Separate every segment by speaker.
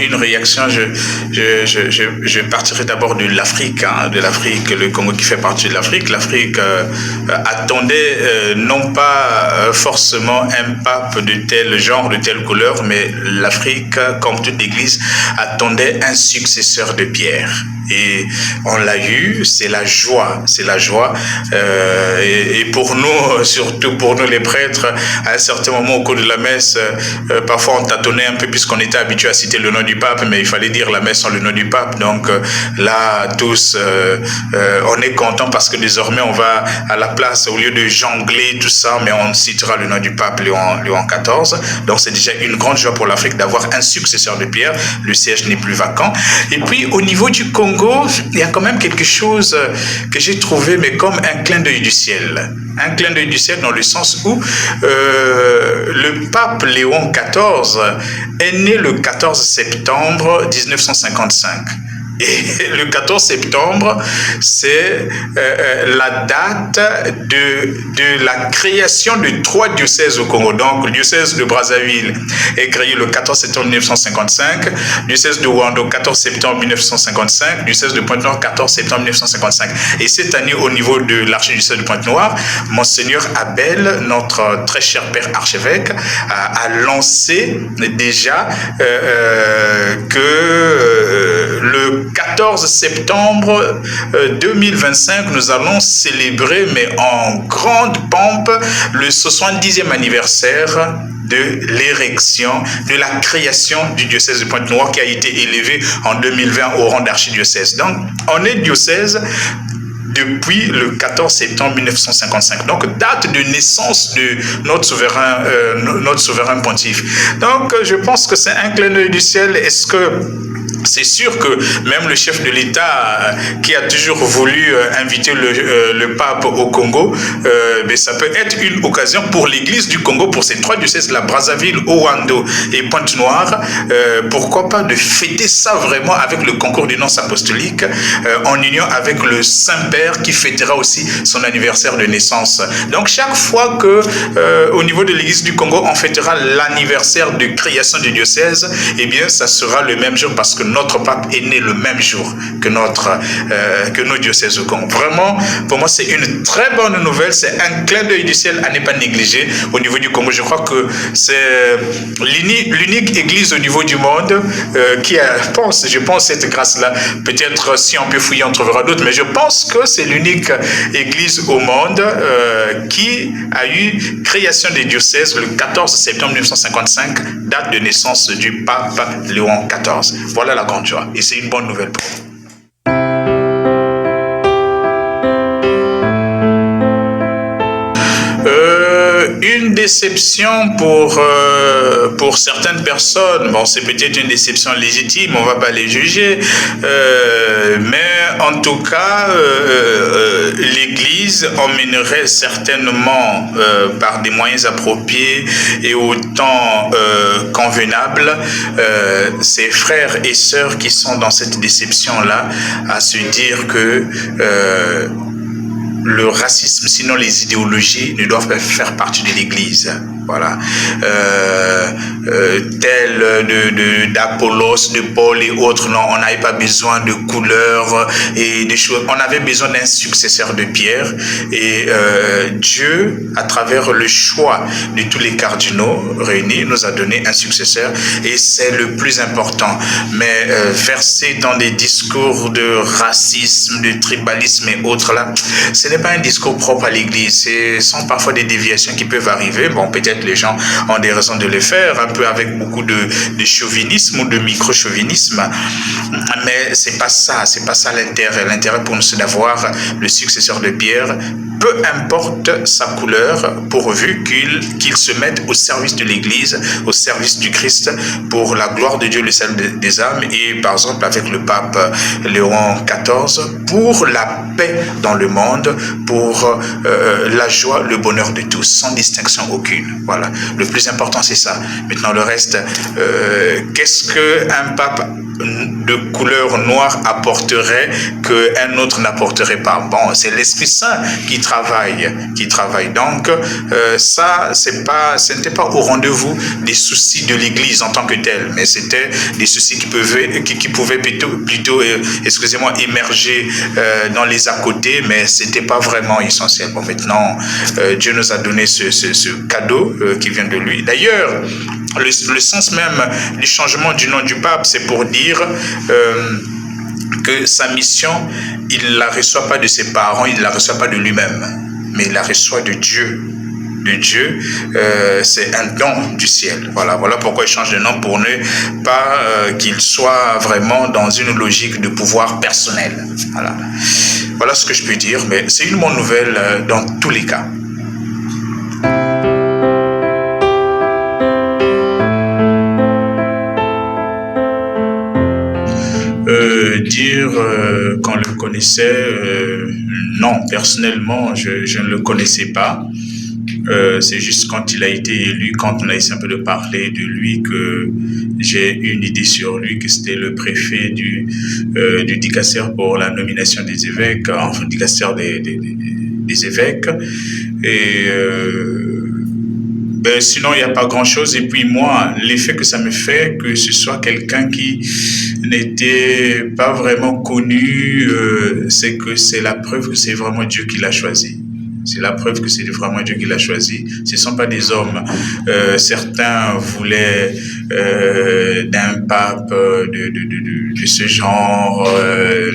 Speaker 1: une réaction, je partirai d'abord de l'Afrique, le Congo qui fait partie de l'Afrique. L'Afrique attendait non pas forcément un pape de tel genre, de telle couleur, mais l'Afrique, comme toute l'Église, attendait un successeur de Pierre. Et on l'a eu, c'est la joie. Et pour nous, surtout pour nous les prêtres, à un certain moment au cours de la messe, parfois on tâtonnait un peu puisqu'on était habitué à citer le nom du pape, mais il fallait dire la messe en le nom du pape. Donc là, tous, on est content parce que désormais on va à la place, au lieu de jongler tout ça, mais on citera le nom du pape Léon XIV. Donc c'est déjà une grande joie pour l'Afrique d'avoir un successeur de Pierre. Le siège n'est plus vacant. Et puis au niveau du Congo, il y a quand même quelque chose que j'ai trouvé, mais comme un clin d'œil du ciel. Un clin d'œil du ciel dans le sens où le pape Léon XIV est né le 14 septembre 1955. Et le 14 septembre, c'est la date de la création de 3 diocèses au Congo. Donc, le diocèse de Brazzaville est créé le 14 septembre 1955, le diocèse de Ouando 14 septembre 1955, le diocèse de Pointe-Noire 14 septembre 1955. Et cette année, au niveau de l'archidiocèse de Pointe-Noire, Monseigneur Abel, notre très cher père archevêque, a lancé déjà que le 14 septembre 2025, nous allons célébrer, mais en grande pompe, le 70e anniversaire de l'érection, de la création du diocèse de Pointe-Noire qui a été élevé en 2020 au rang d'archidiocèse. Donc, on est diocèse depuis le 14 septembre 1955. Donc, date de naissance de notre souverain pontife. Donc, je pense que c'est un clin d'œil du ciel. Est-ce que c'est sûr que même le chef de l'État qui a toujours voulu inviter le pape au Congo, mais ça peut être une occasion pour l'Église du Congo, pour ces 3 diocèses, la Brazzaville, Ouando et Pointe-Noire, pourquoi pas de fêter ça vraiment avec le concours des nonces apostoliques, en union avec le Saint-Père qui fêtera aussi son anniversaire de naissance. Donc chaque fois que au niveau de l'Église du Congo, on fêtera l'anniversaire de création du diocèse, eh bien ça sera le même jour parce que notre pape est né le même jour que nos diocèses au Congo. Vraiment, pour moi, c'est une très bonne nouvelle. C'est un clin d'œil du ciel à ne pas négliger au niveau du Congo. Je crois que c'est l'unique église au niveau du monde qui je pense cette grâce-là. Peut-être si on peut fouiller, on trouvera d'autres, mais je pense que c'est l'unique église au monde qui a eu création des diocèses le 14 septembre 1955, date de naissance du pape Léon XIV. Voilà la grande joie. Et c'est une bonne nouvelle pour vous. Une déception pour certaines personnes, bon, c'est peut-être une déception légitime, on ne va pas les juger, mais en tout cas, l'Église emmènerait certainement par des moyens appropriés et au temps convenable ses frères et sœurs qui sont dans cette déception-là à se dire que le racisme, sinon les idéologies, ne doivent pas faire partie de l'Église. Voilà. Tel d'Apollos, de Paul et autres, non, on n'avait pas besoin de couleurs et des choses. On avait besoin d'un successeur de Pierre. Et Dieu, à travers le choix de tous les cardinaux réunis, nous a donné un successeur. Et c'est le plus important. Mais verser dans des discours de racisme, de tribalisme et autres, là, ce n'est pas un discours propre à l'Église. Ce sont parfois des déviations qui peuvent arriver. Bon, peut-être les gens ont des raisons de le faire, un peu avec beaucoup de chauvinisme ou de micro-chauvinisme, mais c'est pas ça l'intérêt. L'intérêt pour nous, c'est d'avoir le successeur de Pierre, peu importe sa couleur, pourvu qu'il se mette au service de l'Église, au service du Christ, pour la gloire de Dieu, le salut des âmes, et par exemple avec le pape Léon XIV, pour la paix dans le monde, pour la joie, le bonheur de tous, sans distinction aucune. Voilà. Le plus important, c'est ça. Maintenant, le reste, qu'est-ce qu'un pape de couleur noire apporterait qu'un autre n'apporterait pas. Bon, c'est l'Esprit Saint qui travaille. Donc, ce n'était pas au rendez-vous des soucis de l'Église en tant que telle, mais c'était des soucis qui pouvaient plutôt émerger dans les à côté, mais c'était pas vraiment essentiel. Bon, maintenant, Dieu nous a donné ce cadeau qui vient de lui. D'ailleurs, le sens même du changement du nom du pape, c'est pour dire que sa mission, il ne la reçoit pas de ses parents, il ne la reçoit pas de lui-même, mais il la reçoit de Dieu. C'est un don du ciel. Voilà pourquoi il change de nom, pour ne pas qu'il soit vraiment dans une logique de pouvoir personnel. Voilà ce que je peux dire, mais c'est une bonne nouvelle dans tous les cas. Dire qu'on le connaissait, non, personnellement, je ne le connaissais pas. C'est juste quand il a été élu, quand on a essayé un peu de parler de lui, que j'ai une idée sur lui, que c'était le préfet du dicastère pour la nomination des évêques, enfin dicastère des évêques. Et sinon, il n'y a pas grand-chose. Et puis moi, l'effet que ça me fait, que ce soit quelqu'un qui n'était pas vraiment connu, c'est que c'est la preuve que c'est vraiment Dieu qui l'a choisi. C'est la preuve que c'est vraiment Dieu qui l'a choisi. Ce ne sont pas des hommes. Certains voulaient d'un pape de ce genre,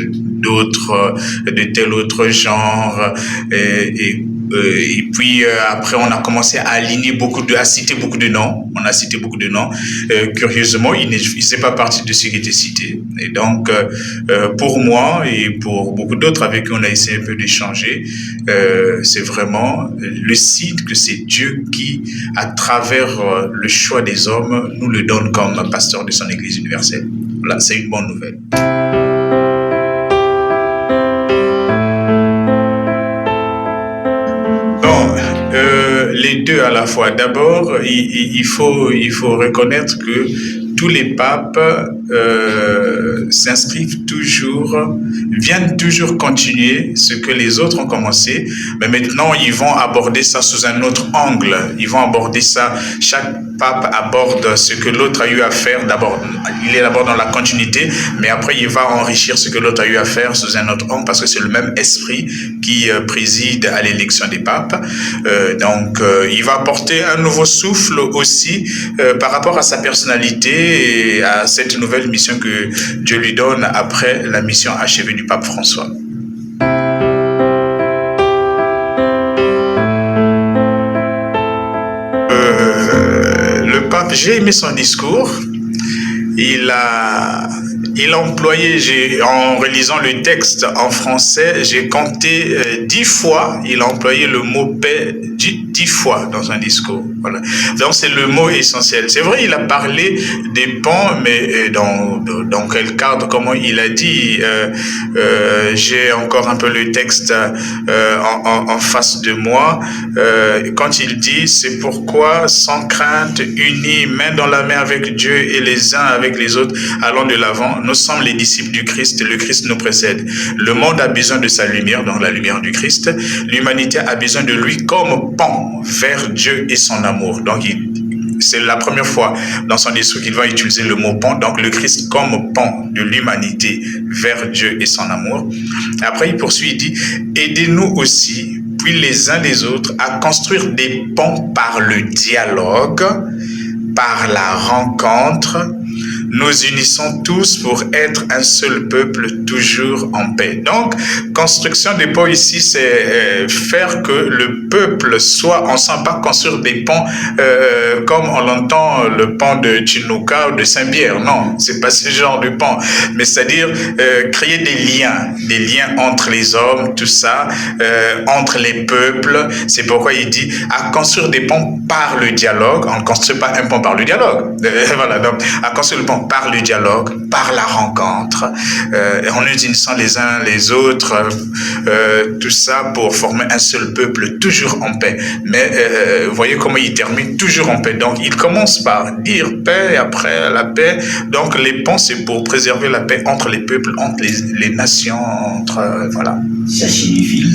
Speaker 1: d'autres de tel autre genre. Et puis après, on a commencé à aligner à citer beaucoup de noms. On a cité beaucoup de noms. Curieusement, il ne faisait pas partie de ceux qui étaient cités. Et donc, pour moi et pour beaucoup d'autres avec qui on a essayé un peu d'échanger, c'est vraiment le signe que c'est Dieu qui, à travers le choix des hommes, nous le donne comme pasteur de son Église universelle. Là, c'est une bonne nouvelle. Les deux à la fois. D'abord, il faut reconnaître que tous les papes viennent toujours continuer ce que les autres ont commencé, mais maintenant ils vont aborder ça sous un autre angle. Ils vont aborder ça, chaque pape aborde ce que l'autre a eu à faire. D'abord, il est d'abord dans la continuité, mais après il va enrichir ce que l'autre a eu à faire sous un autre angle, parce que c'est le même esprit qui préside à l'élection des papes. Donc il va apporter un nouveau souffle aussi par rapport à sa personnalité et à cette nouvelle mission que Dieu lui donne après la mission achevée du pape François. Le pape, j'ai aimé son discours. Il a employé, en relisant le texte en français, j'ai compté 10 fois, il a employé le mot paix 10 fois dans un discours. Voilà. Donc c'est le mot essentiel. C'est vrai, il a parlé des ponts, mais dans quel cadre, comment il a dit, j'ai encore un peu le texte en face de moi, quand il dit, c'est pourquoi sans crainte, unis, main dans la main avec Dieu et les uns avec les autres, allons de l'avant. Nous sommes les disciples du Christ, le Christ nous précède. Le monde a besoin de sa lumière, donc la lumière du Christ. L'humanité a besoin de lui comme pont vers Dieu et son amour. Donc c'est la première fois dans son discours qu'il va utiliser le mot pont, donc le Christ comme pont de l'humanité vers Dieu et son amour. Après il poursuit, il dit, aidez-nous aussi, puis les uns les autres, à construire des ponts par le dialogue, par la rencontre. Nous unissons tous pour être un seul peuple, toujours en paix. Donc, construction des ponts ici, c'est faire que le peuple soit ensemble, pas construire des ponts comme on l'entend, le pont de Chinooka ou de Saint-Pierre. Non, c'est pas ce genre de pont. Mais c'est-à-dire créer des liens entre les hommes, tout ça, entre les peuples. C'est pourquoi il dit à construire des ponts par le dialogue. On ne construit pas un pont par le dialogue. Voilà, donc à construire seulement par le dialogue, par la rencontre, en unissant les uns les autres, tout ça pour former un seul peuple, toujours en paix. Mais vous voyez comment il termine, toujours en paix. Donc il commence par dire paix, et après la paix. Donc les ponts, c'est pour préserver la paix entre les peuples, entre les nations, entre... voilà.
Speaker 2: Ça signifie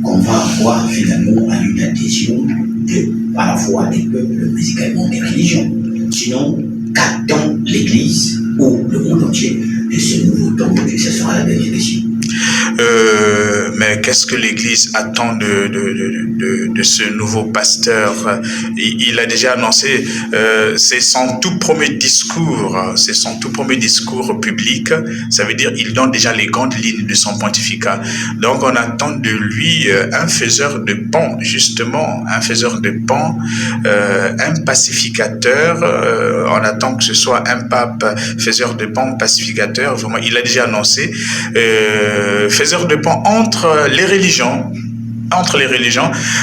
Speaker 2: qu'on va avoir finalement une adhésion à la fois des peuples, mais également des religions. Sinon, qu'attend l'Église ou le monde entier de ce nouveau temps? Et ce sera la dernière question.
Speaker 1: Mais qu'est-ce que l'Église attend de ce nouveau pasteur? Il a déjà annoncé, c'est son tout premier discours, public. Ça veut dire il donne déjà les grandes lignes de son pontificat. Donc on attend de lui un faiseur de pont, justement, un faiseur de pont, un pacificateur. On attend que ce soit un pape faiseur de pont, pacificateur. Vraiment, il a déjà annoncé. Faiseur de pont entre les religions,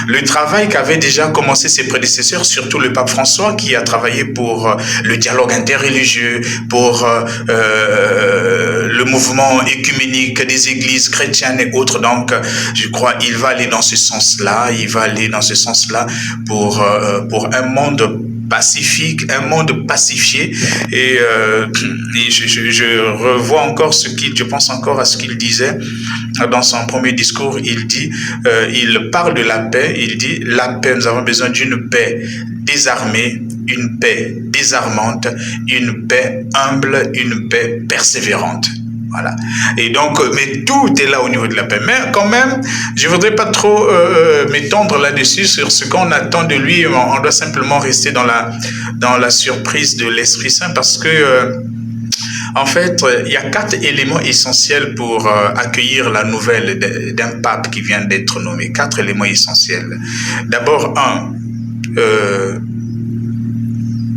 Speaker 1: le travail qu'avaient déjà commencé ses prédécesseurs, surtout le pape François, qui a travaillé pour le dialogue interreligieux, pour le mouvement écuménique des églises chrétiennes et autres. Donc, je crois il va aller dans ce sens-là, pour un monde pacifique, un monde pacifié, et je revois encore je pense encore à ce qu'il disait dans son premier discours. Il dit, il parle de la paix, il dit la paix, nous avons besoin d'une paix désarmée, une paix désarmante, une paix humble, une paix persévérante. Voilà. Et donc, mais tout est là au niveau de la paix. Mais quand même, je voudrais pas trop m'étendre là-dessus sur ce qu'on attend de lui. On doit simplement rester dans la surprise de l'Esprit Saint, parce que en fait, il y a 4 éléments essentiels pour accueillir la nouvelle d'un pape qui vient d'être nommé. 4 éléments essentiels. D'abord,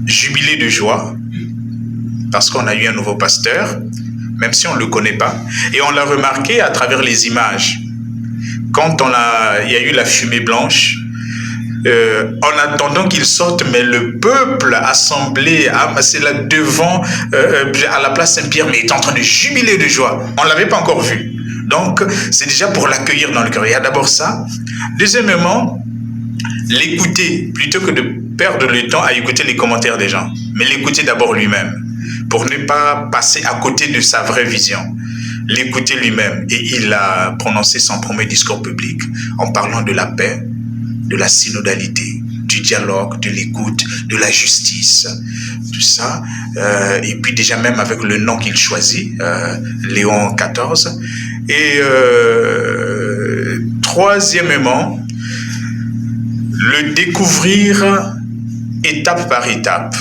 Speaker 1: jubilé de joie, parce qu'on a eu un nouveau pasteur, même si on ne le connaît pas. Et on l'a remarqué à travers les images. Quand il y a eu la fumée blanche, en attendant qu'il sorte, mais le peuple assemblé, amassé là devant, à la place Saint-Pierre, mais est en train de jubiler de joie. On ne l'avait pas encore vu. Donc, c'est déjà pour l'accueillir dans le cœur. Il y a d'abord ça. Deuxièmement, l'écouter, plutôt que de perdre le temps à écouter les commentaires des gens. Mais l'écouter d'abord lui-même, pour ne pas passer à côté de sa vraie vision. L'écouter lui-même. Et il a prononcé son premier discours public en parlant de la paix, de la synodalité, du dialogue, de l'écoute, de la justice, tout ça. Et puis déjà même avec le nom qu'il choisit, Léon XIV. Et troisièmement, le découvrir étape par étape.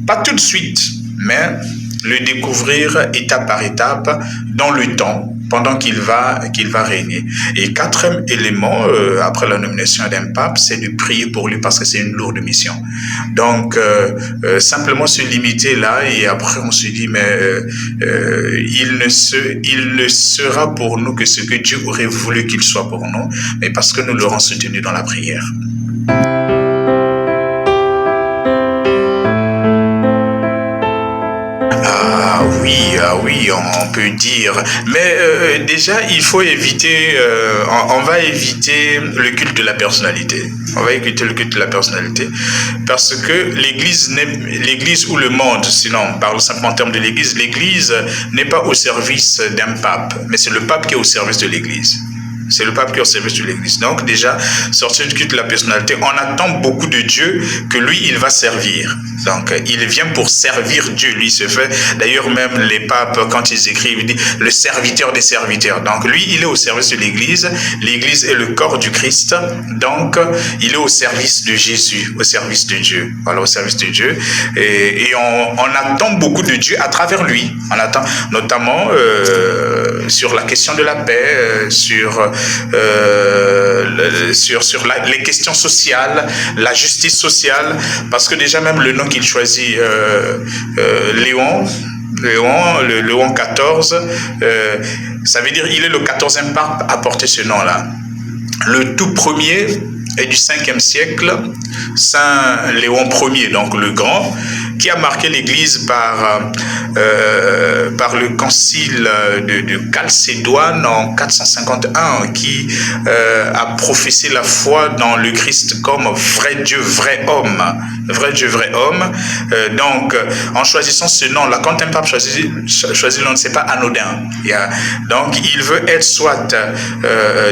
Speaker 1: Pas tout de suite, mais le découvrir étape par étape dans le temps, pendant qu'il va régner. Et 4e élément, après la nomination d'un pape, c'est de prier pour lui, parce que c'est une lourde mission. Donc, simplement se limiter là, et après on se dit, mais il ne sera pour nous que ce que Dieu aurait voulu qu'il soit pour nous, mais parce que nous l'aurons soutenu dans la prière. Ah oui, on peut dire. Mais déjà, il faut éviter, on va éviter le culte de la personnalité. On va éviter le culte de la personnalité, parce que l'Église ou le monde, sinon on parle simplement en termes de l'Église n'est pas au service d'un pape, mais c'est le pape qui est au service de l'Église. C'est le pape qui est au service de l'Église. Donc déjà, sortir du culte de la personnalité, on attend beaucoup de Dieu, que lui, il va servir. Donc, il vient pour servir Dieu. Lui se fait, d'ailleurs même les papes, quand ils écrivent, ils disent le serviteur des serviteurs. Donc lui, il est au service de l'Église. L'Église est le corps du Christ. Donc, il est au service de Jésus, au service de Dieu. Voilà, au service de Dieu. Et on attend beaucoup de Dieu à travers lui. On attend notamment sur la question de la paix, sur les questions sociales, la justice sociale, parce que déjà même le nom qu'il choisit, Léon XIV, ça veut dire il est le 14e pape à porter ce nom-là. Le tout premier est du 5e siècle, Saint Léon Ier, donc le grand, qui a marqué l'Église par le concile de Chalcédoine en 451, qui a professé la foi dans le Christ comme vrai Dieu, vrai homme. Vrai Dieu, vrai homme. Donc, en choisissant ce nom-là, quand un pape choisit le nom, c'est pas anodin. Donc, il veut être soit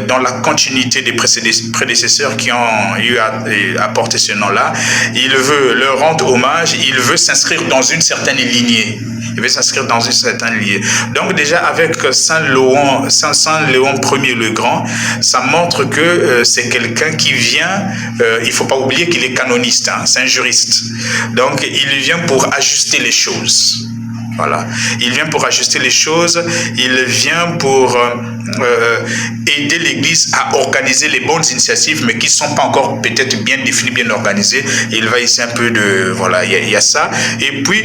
Speaker 1: dans la continuité des prédécesseurs qui ont eu à porter ce nom-là. Il veut leur rendre hommage. Il veut s'inscrire dans une certaine lignée. Il veut s'inscrire dans une certaine lignée. Donc, déjà, avec Saint Léon Ier le Grand, ça montre que c'est quelqu'un qui vient, il ne faut pas oublier qu'il est canoniste, hein, c'est un juriste. Donc, il vient pour ajuster les choses. Voilà. Il vient pour ajuster les choses, il vient pour aider l'Église à organiser les bonnes initiatives, mais qui ne sont pas encore peut-être bien définies, bien organisées. Il va essayer un peu de... Voilà, il y a ça. Et puis,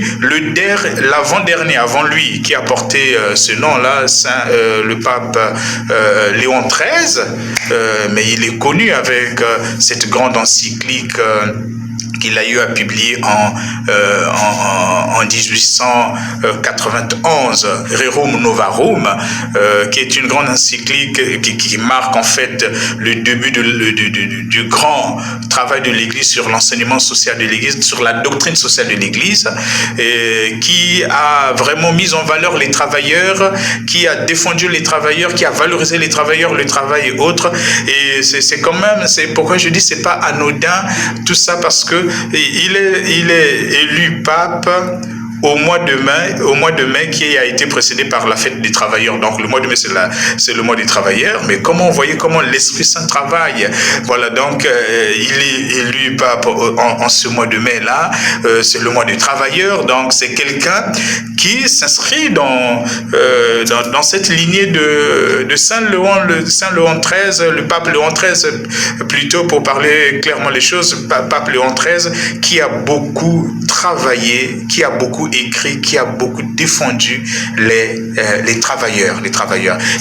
Speaker 1: l'avant-dernier, avant lui, qui a porté ce nom-là, le pape Léon XIII, mais il est connu avec cette grande encyclique qu'il a eu à publier en 1891, Rerum Novarum, qui est une grande encyclique qui marque en fait le début du grand travail de l'Église sur l'enseignement social de l'Église, sur la doctrine sociale de l'Église, qui a vraiment mis en valeur les travailleurs, qui a défendu les travailleurs, qui a valorisé les travailleurs, le travail et autres. Et c'est quand même, c'est pourquoi je dis c'est pas anodin tout ça, parce que il est élu pape au mois de mai qui a été précédé par la fête des travailleurs. Donc le mois de mai c'est le mois des travailleurs, mais comment vous voyez comment l'Esprit Saint travaille. Voilà, donc il est élu pape en ce mois de mai là, c'est le mois des travailleurs, donc c'est quelqu'un qui s'inscrit dans cette lignée de Saint Léon XIII, le pape Léon XIII, plutôt pour parler clairement les choses, pape Léon XIII, qui a beaucoup travaillé, qui a beaucoup écrit, qui a beaucoup défendu les travailleurs.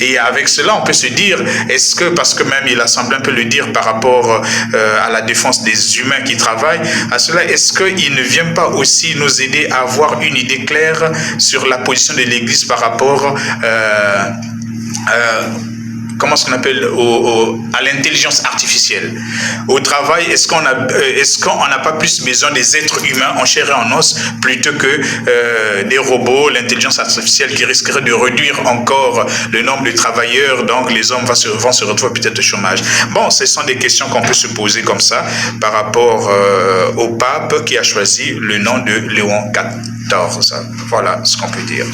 Speaker 1: Et avec cela, on peut se dire, est-ce que, parce que même il a semblé un peu le dire par rapport à la défense des humains qui travaillent, à cela, est-ce qu'il ne vient pas aussi nous aider à avoir une idée claire sur la position de l'Église par rapport comment est-ce qu'on appelle à l'intelligence artificielle, au travail? Est-ce qu'on n'a pas plus besoin des êtres humains en chair et en os plutôt que des robots, l'intelligence artificielle qui risquerait de réduire encore le nombre de travailleurs, donc les hommes vont se retrouver peut-être au chômage. Bon, ce sont des questions qu'on peut se poser comme ça par rapport au pape qui a choisi le nom de Léon XIV. Voilà ce qu'on peut dire.